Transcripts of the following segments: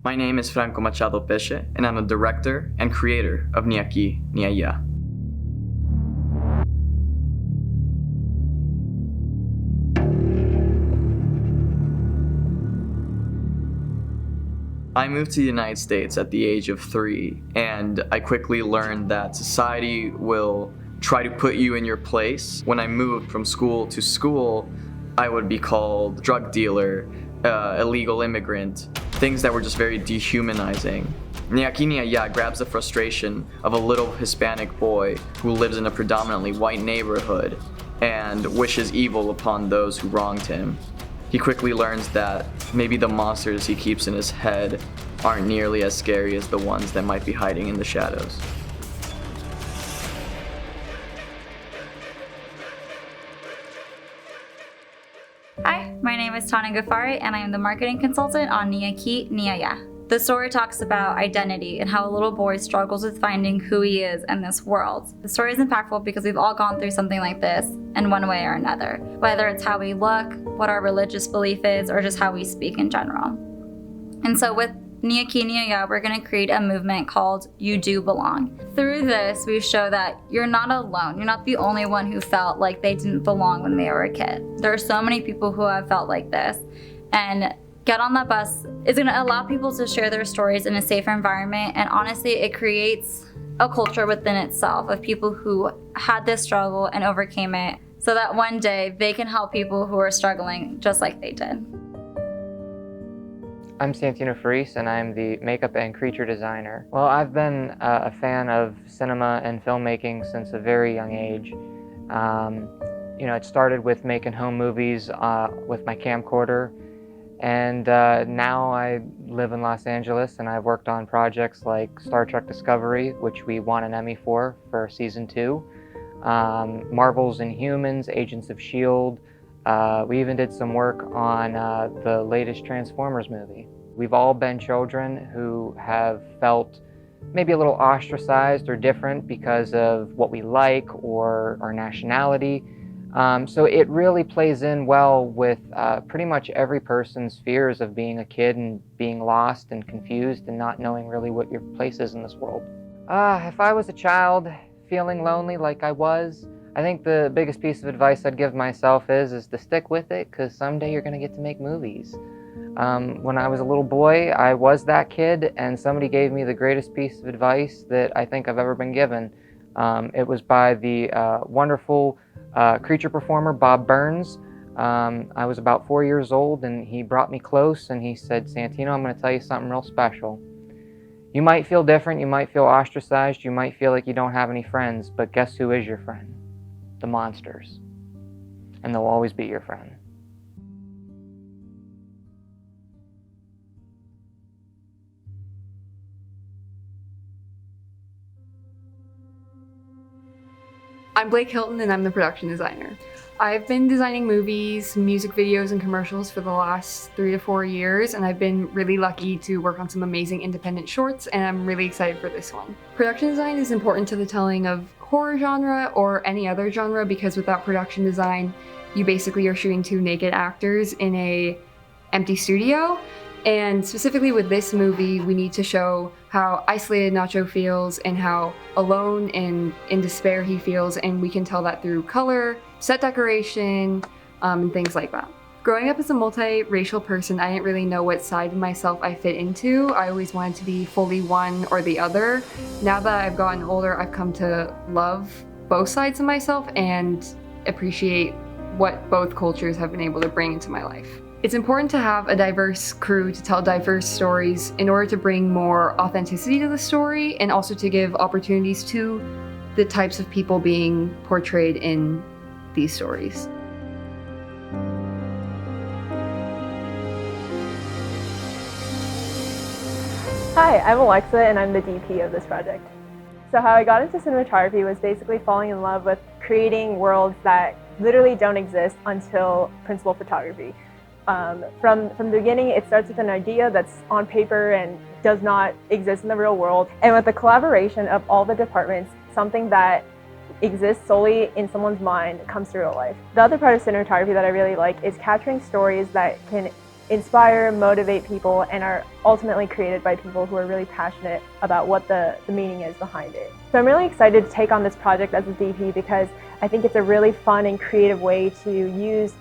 My name is Franco Machado Peche, and I'm the director and creator of Ni Aquí Ni Allá. I moved to the United States at the age of 3, and I quickly learned that society will try to put you in your place. When I moved from school to school, I would be called drug dealer, illegal immigrant, things that were just very dehumanizing. Ni Aquí Ni Allá grabs the frustration of a little Hispanic boy who lives in a predominantly white neighborhood and wishes evil upon those who wronged him. He quickly learns that maybe the monsters he keeps in his head aren't nearly as scary as the ones that might be hiding in the shadows. Hi, my name is Tana Ghaffari, and I am the marketing consultant on Ni Aquí Ni Allá. The story talks about identity and how a little boy struggles with finding who he is in this world. The story is impactful because we've all gone through something like this in one way or another, whether it's how we look, what our religious belief is, or just how we speak in general. And so with Ni Aquí Ni Allá, we're going to create a movement called You Do Belong. Through this, we show that you're not alone. You're not the only one who felt like they didn't belong when they were a kid. There are so many people who have felt like this. And Get on That Bus is going to allow people to share their stories in a safer environment. And honestly, it creates a culture within itself of people who had this struggle and overcame it so that one day they can help people who are struggling just like they did. I'm Santino Farice, and I'm the makeup and creature designer. Well, I've been a fan of cinema and filmmaking since a very young age. It started with making home movies with my camcorder, and now I live in Los Angeles, and I've worked on projects like Star Trek Discovery, which we won an Emmy for season 2, Marvel's Inhumans, Agents of S.H.I.E.L.D., we even did some work on the latest Transformers movie. We've all been children who have felt maybe a little ostracized or different because of what we like or our nationality. So it really plays in well with pretty much every person's fears of being a kid and being lost and confused and not knowing really what your place is in this world. If I was a child feeling lonely like I was, I think the biggest piece of advice I'd give myself is to stick with it, because someday you're going to get to make movies. When I was a little boy, I was that kid, and somebody gave me the greatest piece of advice that I think I've ever been given. It was by the wonderful creature performer Bob Burns. I was about 4 years old, and he brought me close, and he said, "Santino, I'm going to tell you something real special. You might feel different, you might feel ostracized, you might feel like you don't have any friends, but guess who is your friend? The monsters. And they'll always be your friend." I'm Blake Hilton, and I'm the production designer. I've been designing movies, music videos, and commercials for the last 3 to 4 years, and I've been really lucky to work on some amazing independent shorts, and I'm really excited for this one. Production design is important to the telling of horror genre or any other genre, because without production design, you basically are shooting 2 naked actors in a empty studio. And specifically with this movie, we need to show how isolated Nacho feels and how alone and in despair he feels, and we can tell that through color, set decoration, and things like that. Growing up as a multiracial person, I didn't really know what side of myself I fit into. I always wanted to be fully one or the other. Now that I've gotten older, I've come to love both sides of myself and appreciate what both cultures have been able to bring into my life. It's important to have a diverse crew to tell diverse stories in order to bring more authenticity to the story, and also to give opportunities to the types of people being portrayed in these stories. Hi, I'm Alexa, and I'm the DP of this project. So how I got into cinematography was basically falling in love with creating worlds that literally don't exist until principal photography. From the beginning, it starts with an idea that's on paper and does not exist in the real world. And with the collaboration of all the departments, something that exists solely in someone's mind comes to real life. The other part of cinematography that I really like is capturing stories that can inspire, motivate people, and are ultimately created by people who are really passionate about what the meaning is behind it. So I'm really excited to take on this project as a DP because I think it's a really fun and creative way to use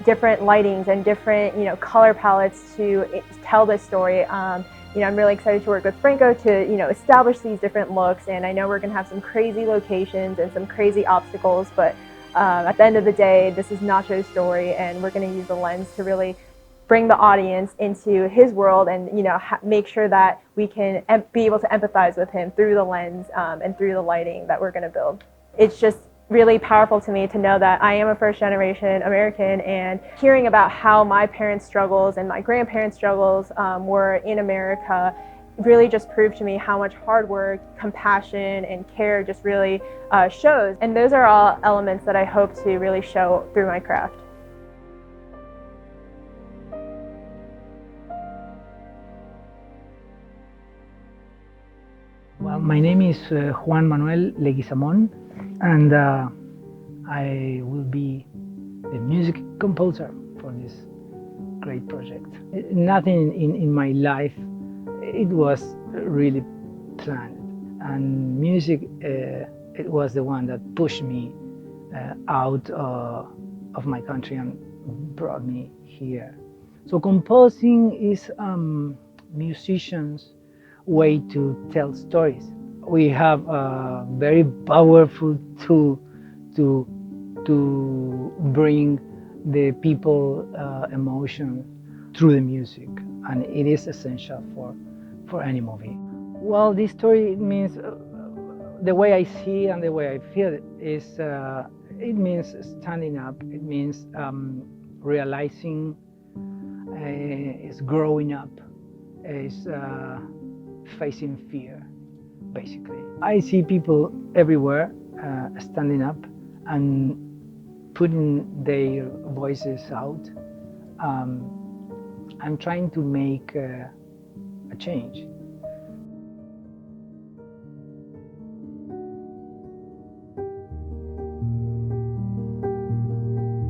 different lightings and different color palettes to tell this story. I'm really excited to work with Franco to establish these different looks, and I know we're going to have some crazy locations and some crazy obstacles, but at the end of the day, this is Nacho's story, and we're going to use the lens to really bring the audience into his world and make sure that we can be able to empathize with him through the lens and through the lighting that we're going to build. It's just really powerful to me to know that I am a first-generation American, and hearing about how my parents' struggles and my grandparents' struggles were in America really just proved to me how much hard work, compassion, and care just really shows. And those are all elements that I hope to really show through my craft. Well, my name is Juan Manuel Leguizamón, and I will be the music composer for this great project. Nothing in my life, it was really planned, and music, it was the one that pushed me out of my country and brought me here. So composing is musicians' way to tell stories. We have a very powerful tool to bring the people emotion through the music, and it is essential for any movie. Well, this story means the way I see and the way I feel is it means standing up. It means realizing, it's growing up, it's facing fear, basically. I see people everywhere standing up and putting their voices out. I'm trying to make a change.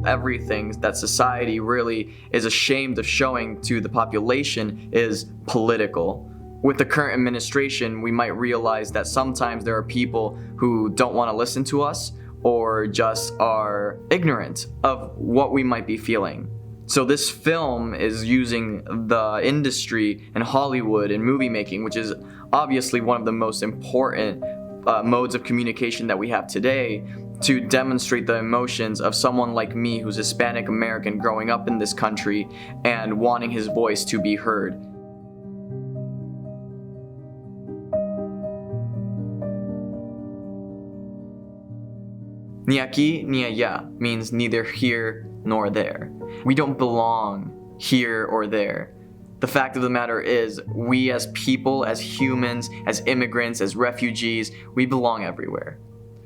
Everything that society really is ashamed of showing to the population is political. With the current administration, we might realize that sometimes there are people who don't want to listen to us or just are ignorant of what we might be feeling. So this film is using the industry and Hollywood and movie making, which is obviously one of the most important modes of communication that we have today, to demonstrate the emotions of someone like me who's Hispanic American growing up in this country and wanting his voice to be heard. Ni aquí ni allá means neither here nor there. We don't belong here or there. The fact of the matter is, we as people, as humans, as immigrants, as refugees, we belong everywhere.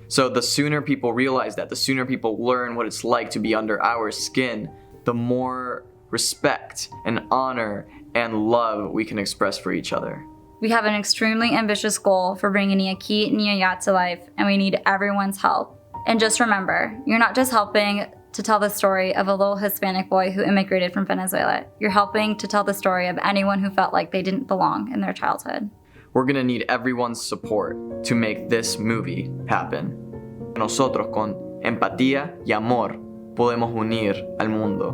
So the sooner people realize that, the sooner people learn what it's like to be under our skin, the more respect and honor and love we can express for each other. We have an extremely ambitious goal for bringing Ni aquí ni allá to life, and we need everyone's help. And just remember, you're not just helping to tell the story of a little Hispanic boy who immigrated from Venezuela. You're helping to tell the story of anyone who felt like they didn't belong in their childhood. We're gonna need everyone's support to make this movie happen. Nosotros con empatía y amor podemos unir al mundo.